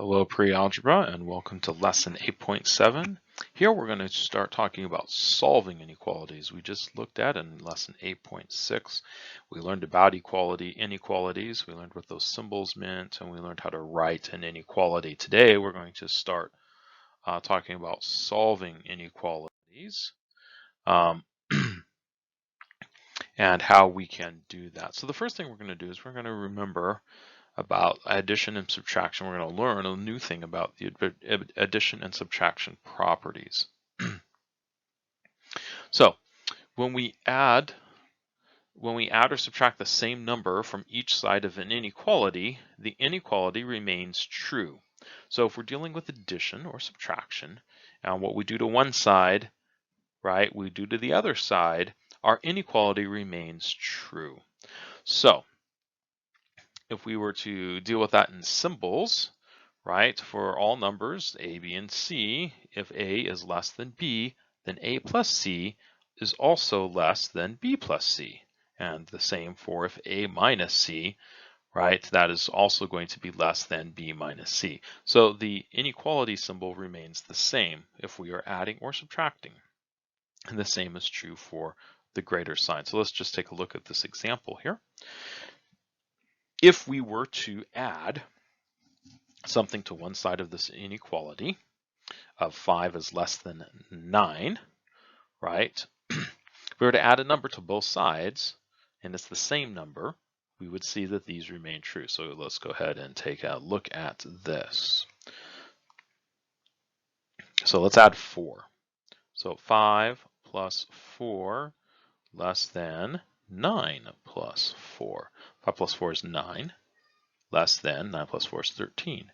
Hello pre-algebra and welcome to lesson 8.7. Here we're going to start talking about solving inequalities. We just looked at in lesson 8.6. We learned about inequalities, we learned what those symbols meant, and we learned how to write an inequality. Today we're going to start talking about solving inequalities and how we can do that. So the first thing we're going to do is we're going to remember about addition and subtraction. We're going to learn a new thing about the addition and subtraction properties. So when we add or subtract the same number from each side of an inequality, the inequality remains true. So if we're dealing with addition or subtraction, and what we do to one side, right, we do to the other side, our inequality remains true. So if we were to deal with that in symbols, right, for all numbers, a, b, and c, if a is less than b, then a plus c is also less than b plus c. And the same for if a minus c, right, that is also going to be less than b minus c. So the inequality symbol remains the same if we are adding or subtracting. And the same is true for the greater sign. So let's just take a look at this example here. If we were to add something to one side of this inequality of 5 is less than 9, right? If we were to add a number to both sides and it's the same number, we would see that these remain true. So let's go ahead and take a look at this. So let's add 4. So 5 plus 4 less than 9 plus 4. 5 plus 4 is 9, less than 9 plus 4 is 13.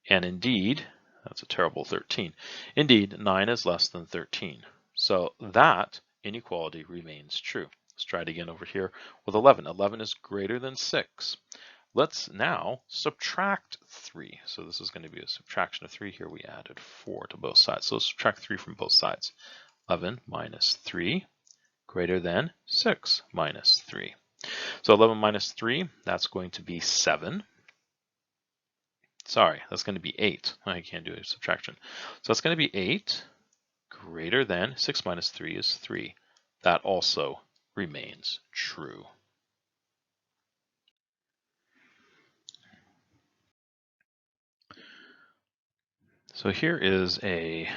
And indeed, that's a terrible 13. Indeed, 9 is less than 13. So that inequality remains true. Let's try it again over here with 11. 11 is greater than 6. Let's now subtract 3. So this is going to be a subtraction of 3. Here we added 4 to both sides. So let's subtract 3 from both sides. 11 minus 3 greater than 6 minus 3. So 11 minus 3, that's going to be 7. Sorry, that's going to be 8. I can't do a subtraction. So that's going to be 8 greater than 6 minus 3 is 3. That also remains true. So here is a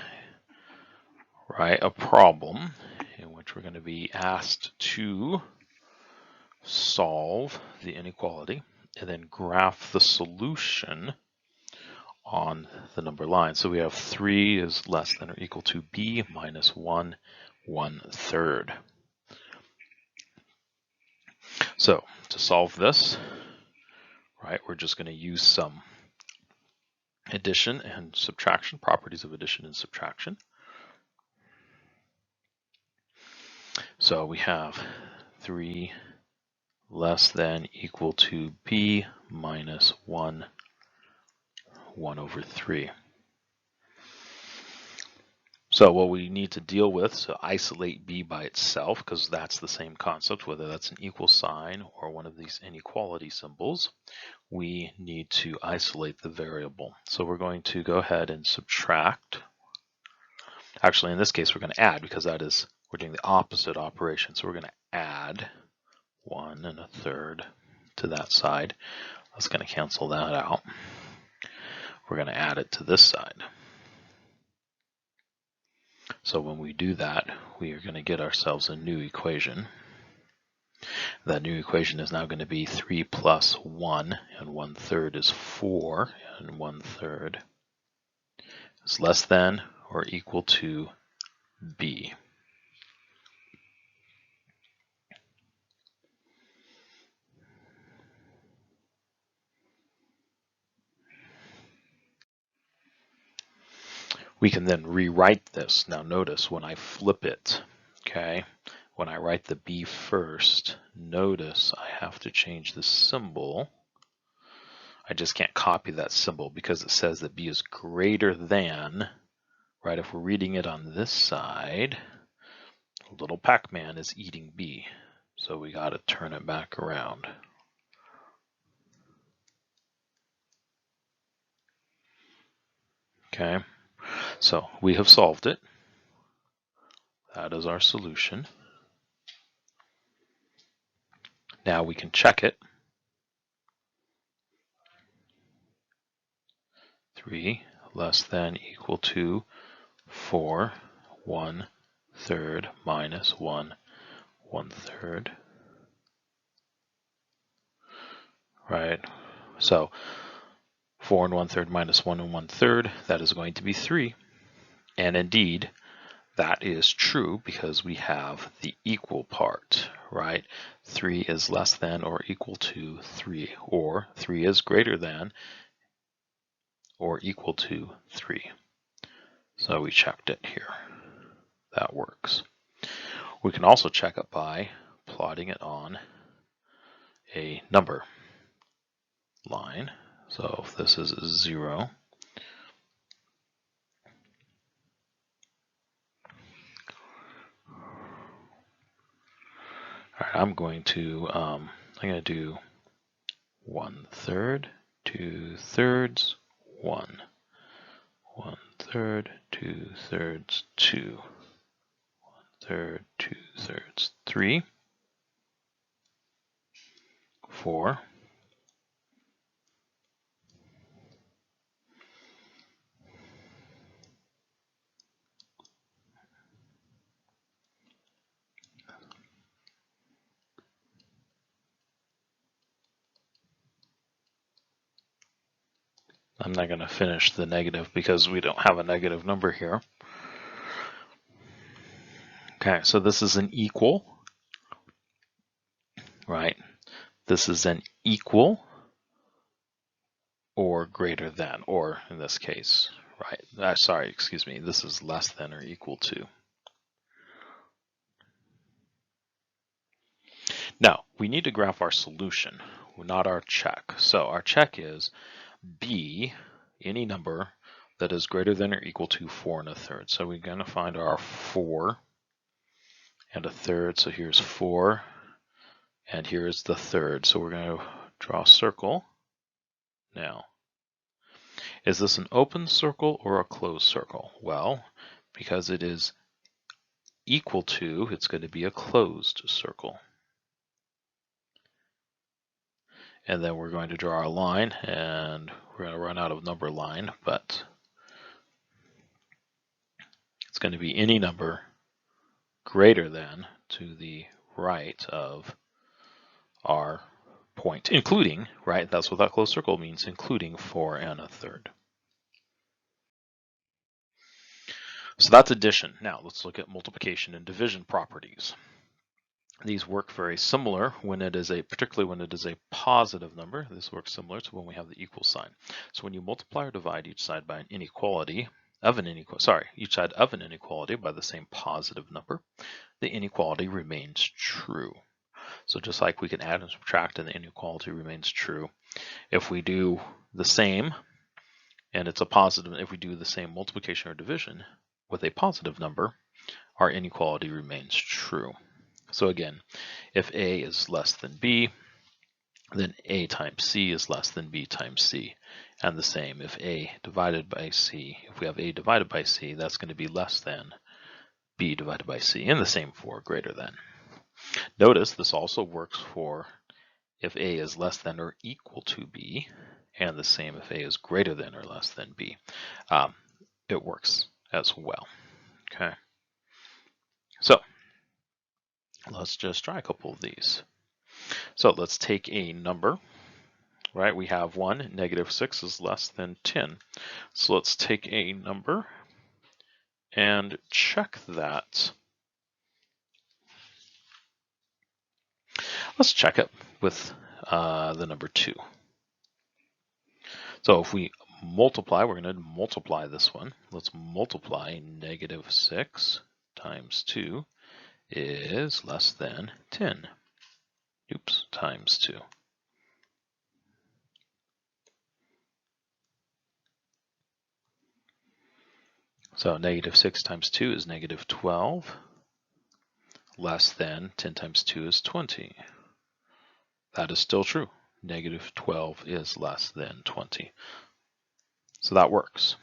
problem in which we're going to be asked to solve the inequality and then graph the solution on the number line. So we have 3 is less than or equal to b minus 1 1/3. So to solve this, right, we're just going to use some addition and subtraction, properties of addition and subtraction. So we have 3 less than equal to b minus 1 1/3. So what we need to deal with, so isolate b by itself, because that's the same concept, whether that's an equal sign or one of these inequality symbols, we need to isolate the variable. So we're going to go ahead and subtract. Actually, in this case, we're going to add, because that is, we're doing the opposite operation. So we're going to add 1 1/3 to that side. That's going to cancel that out. We're going to add it to this side. So when we do that, we are going to get ourselves a new equation. That new equation is now going to be 3 plus 1 and 1/3 is 4 and 1/3 is less than or equal to b. We can then rewrite this. Now notice when I flip it, okay, when I write the b first, notice I have to change the symbol. I just can't copy that symbol because it says that b is greater than, right? If we're reading it on this side, little Pac-Man is eating b. So we got to turn it back around. Okay, so we have solved it. That is our solution. Now we can check it. 3 less than equal to 4, 1/3 minus 1, 1/3. Right, so 4 and 1/3 minus 1 and 1/3, that is going to be 3. And indeed, that is true because we have the equal part, right? 3 is less than or equal to 3, or 3 is greater than or equal to 3. So we checked it here. That works. We can also check it by plotting it on a number line. So if this is 0, all right, I'm going to do 1/3, 2/3, 1, 1/3, 2/3, 2, 1/3, 2/3, 3, 4, I'm not going to finish the negative because we don't have a negative number here. Okay, so this is an equal, right? This is an equal or greater than, or in this case, right? Sorry, excuse me, this is less than or equal to. Now, we need to graph our solution, not our check. So our check is B, any number that is greater than or equal to 4 1/3. So we're going to find our 4 1/3. So here's 4, and here is the third. So we're going to draw a circle. Now, is this an open circle or a closed circle? Well, because it is equal to, it's going to be a closed circle. And then we're going to draw a line, and we're going to run out of number line, but it's going to be any number greater than to the right of our point, including, right, that's what that closed circle means, including 4 1/3. So that's addition. Now let's look at multiplication and division properties. These work very similar when it is particularly when it is a positive number. This works similar to when we have the equal sign. So when you multiply or divide each side by an inequality of an each side of an inequality by the same positive number, the inequality remains true. So just like we can add and subtract and the inequality remains true, if we do the same and it's a positive, if we do the same multiplication or division with a positive number, our inequality remains true. So again, if A is less than B, then A times C is less than B times C. And the same, if A divided by C, if we have A divided by C, that's going to be less than B divided by C, and the same for greater than. Notice this also works for if A is less than or equal to B, and the same if A is greater than or less than B. It works as well. Okay. So let's just try a couple of these. So let's take a number, right? We have 1, -6 is less than 10. So let's take a number and check that. Let's check it with the number 2. So if we multiply, we're going to multiply this one. Let's multiply -6 times 2 is less than 10. Oops, times 2. So -6 times 2 is -12. Less than 10 times 2 is 20. That is still true. -12 is less than 20. So that works.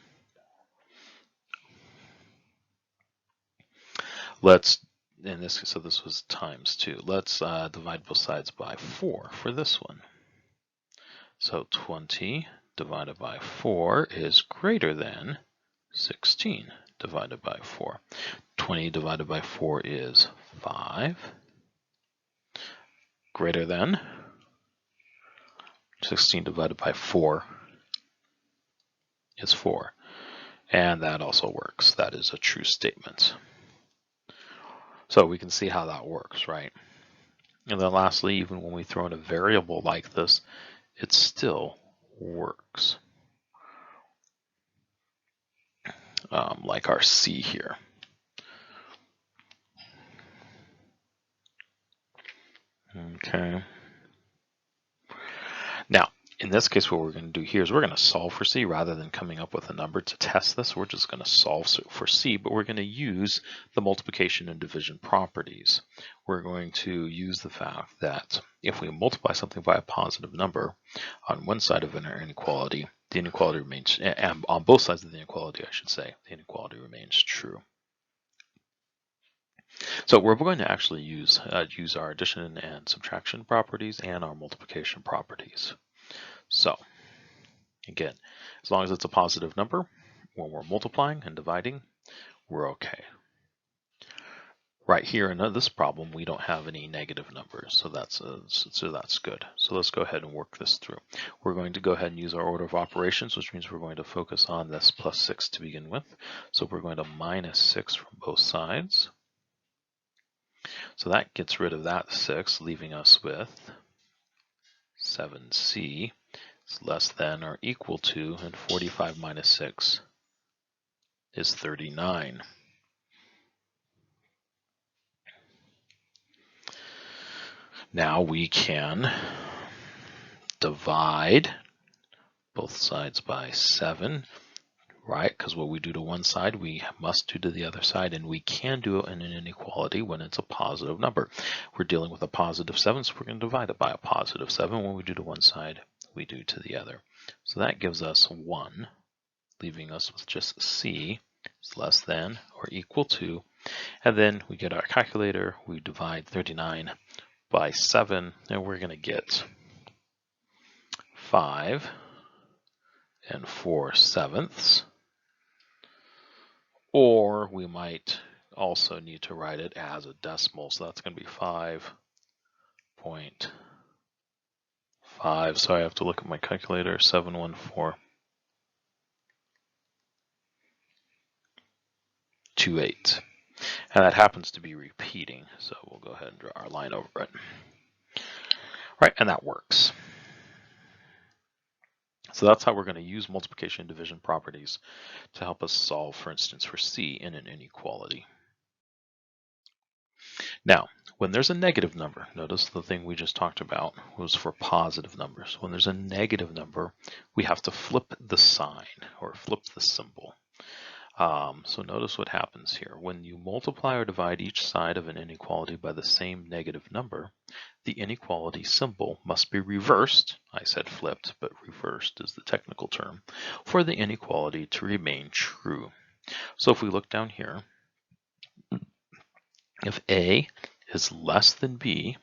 so this was times 2. Let's divide both sides by 4 for this one. So 20 divided by 4 is greater than 16 divided by 4. 20 divided by 4 is 5. Greater than 16 divided by 4 is 4. And that also works. That is a true statement. So we can see how that works, right? And then lastly, even when we throw in a variable like this, it still works. Like our C here. Okay. Now, in this case, what we're going to do here is we're going to solve for C rather than coming up with a number to test this. We're just going to solve for C, but we're going to use the multiplication and division properties. We're going to use the fact that if we multiply something by a positive number on one side of an inequality, the inequality remains, and on both sides of the inequality, I should say, the inequality remains true. So we're going to actually use our addition and subtraction properties and our multiplication properties. So again, as long as it's a positive number, when we're multiplying and dividing, we're okay. Right here in this problem, we don't have any negative numbers, so that's good. So let's go ahead and work this through. We're going to go ahead and use our order of operations, which means we're going to focus on this plus 6 to begin with. So we're going to minus 6 from both sides. So that gets rid of that 6, leaving us with 7c is less than or equal to, and 45 minus 6 is 39. Now we can divide both sides by 7, right? Because what we do to one side, we must do to the other side, and we can do it in an inequality when it's a positive number. We're dealing with a positive 7, so we're going to divide it by a positive 7. When we do to one side, we do to the other. So that gives us 1, leaving us with just C is less than or equal to, and then we get our calculator, we divide 39 by 7, and we're going to get 5 4/7. Or we might also need to write it as a decimal, so that's going to be 5.5. So I have to look at my calculator, 71428. And that happens to be repeating, so we'll go ahead and draw our line over it. Right, and that works. So that's how we're going to use multiplication and division properties to help us solve, for instance, for C in an inequality. Now, when there's a negative number, notice the thing we just talked about was for positive numbers. When there's a negative number, we have to flip the sign or flip the symbol. So notice what happens here. When you multiply or divide each side of an inequality by the same negative number, the inequality symbol must be reversed. I said flipped, but reversed is the technical term, for the inequality to remain true. So if we look down here, if A is less than B,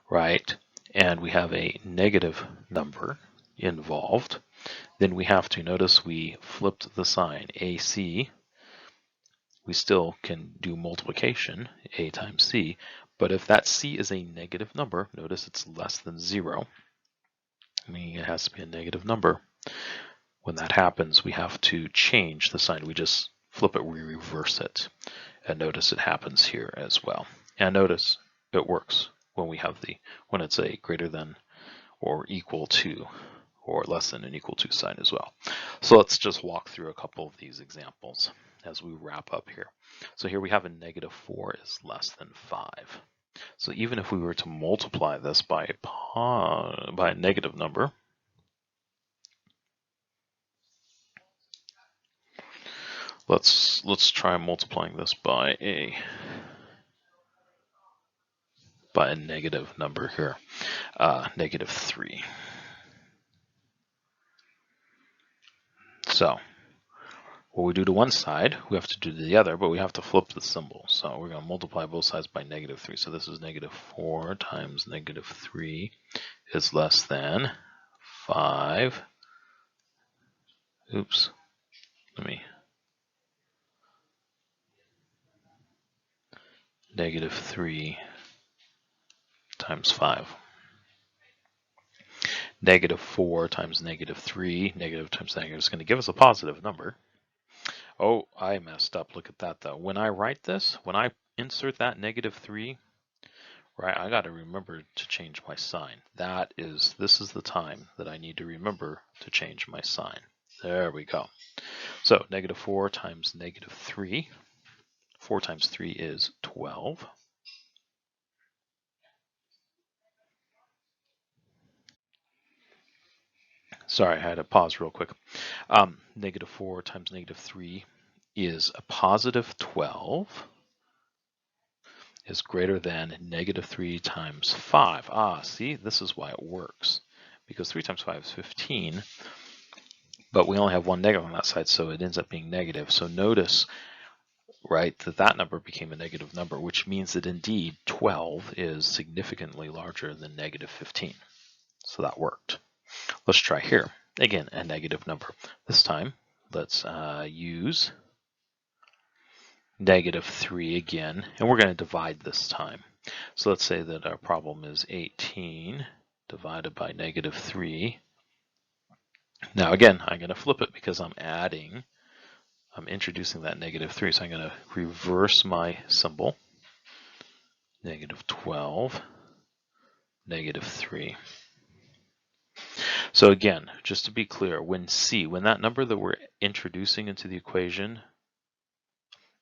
right, and we have a negative number involved, then we have to notice we flipped the sign. AC, we still can do multiplication, A times C, but if that C is a negative number, notice it's less than 0, meaning it has to be a negative number. When that happens, we have to change the sign. We just flip it, we reverse it. And notice it happens here as well. And notice it works when it's a greater than or equal to or less than and equal to sign as well. So let's just walk through a couple of these examples as we wrap up here. So here we have a -4 is less than 5. So even if we were to multiply this by a negative number, let's try multiplying this by a negative number here, -3. So what we do to one side, we have to do to the other, but we have to flip the symbol. So we're going to multiply both sides by -3. So this is -4 times -3 is less than 5. Oops. -3 times 5. -4 times -3, negative times negative is going to give us a positive number. Oh, I messed up. Look at that though. When I write this, when I insert that -3, right, I got to remember to change my sign. This is the time that I need to remember to change my sign. There we go. So -4 times -3. 4 times 3 is 12. Sorry, I had to pause real quick. -4 times -3 is a positive 12 is greater than -3 times 5. See, this is why it works. Because 3 times 5 is 15, but we only have one negative on that side, so it ends up being negative. So notice, right, that number became a negative number, which means that indeed 12 is significantly larger than -15. So that worked. Let's try here. Again, a negative number. This time, let's use -3 again, and we're going to divide this time. So let's say that our problem is 18 divided by -3. Now again, I'm going to flip it because I'm introducing that -3, so I'm going to reverse my symbol. -12, -3. So again, just to be clear, when that number that we're introducing into the equation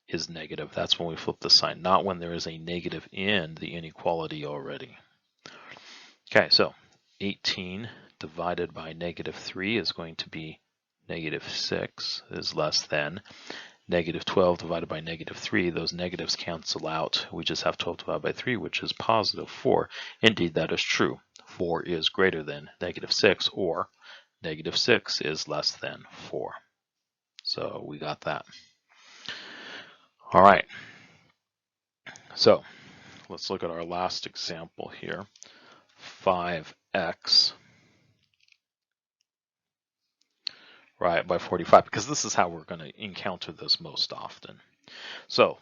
is negative, that's when we flip the sign, not when there is a negative in the inequality already. Okay, so 18 divided by -3 is going to be -6 is less than -12 divided by -3. Those negatives cancel out. We just have 12 divided by 3, which is positive 4. Indeed, that is true. 4 is greater than -6, or -6 is less than 4. So we got that. All right. So let's look at our last example here. 5x, right, by 45, because this is how we're going to encounter this most often. So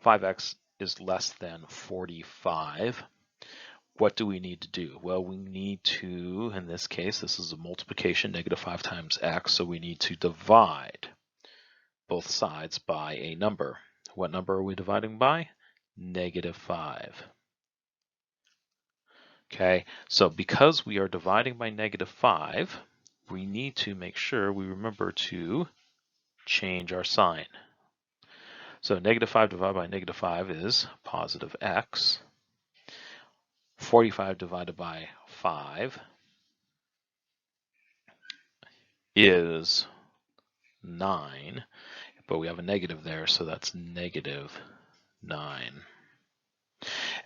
5x is less than 45. What do we need to do? Well, we need to, in this case, this is a multiplication, -5 times x, so we need to divide both sides by a number. What number are we dividing by? -5. Okay, so because we are dividing by -5, we need to make sure we remember to change our sign. So -5 divided by -5 is positive x. 45 divided by 5 is 9, but we have a negative there, so that's -9.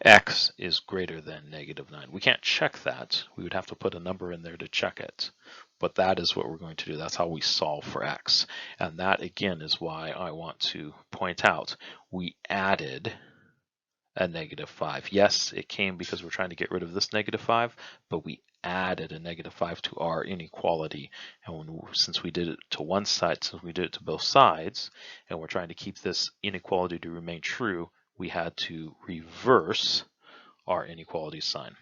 X is greater than -9. We can't check that. We would have to put a number in there to check it. But that is what we're going to do. That's how we solve for x. And that, again, is why I want to point out we added a -5. Yes, it came because we're trying to get rid of this -5, but we added a -5 to our inequality. And since we did it to one side, since we did it to both sides, and we're trying to keep this inequality to remain true, we had to reverse our inequality sign.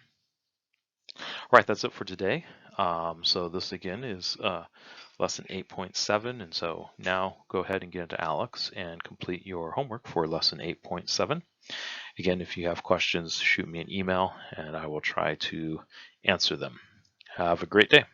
All right, that's it for today. So this again is lesson 8.7, and so now go ahead and get into ALEKS and complete your homework for lesson 8.7. Again, if you have questions, shoot me an email and I will try to answer them. Have a great day.